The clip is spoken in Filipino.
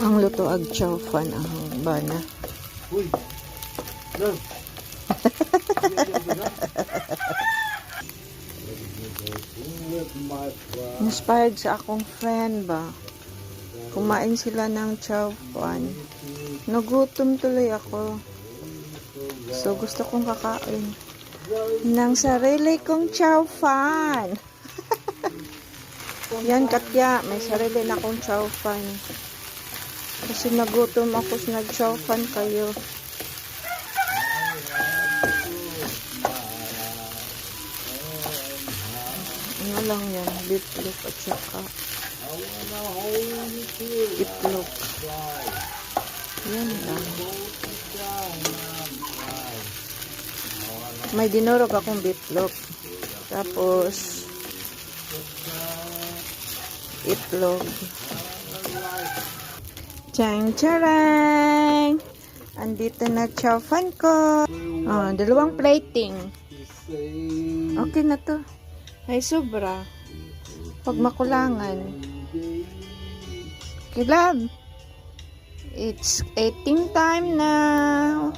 Ang luto ag chow fan ang bana. Uy. No. Inspired sa akong friend ba. Kumain sila ng chow fan. Nagutom tuloy ako. So gusto kong kakain ng sarili kong chow fan. Yan Katya, may sarili na akong chow fan. Kasi nagutom ako sa nag-chow fan kayo. Ano lang yan, beefloaf at saka itlog. Yan lang. May dinurog akong beefloaf. Tapos itlog. Tiyang-tiyarang! Andito na chow fan ko. Oh, dalawang plating. Okay na to. Ay, sobra. Pag makulangan. Okay, love. It's eating time now.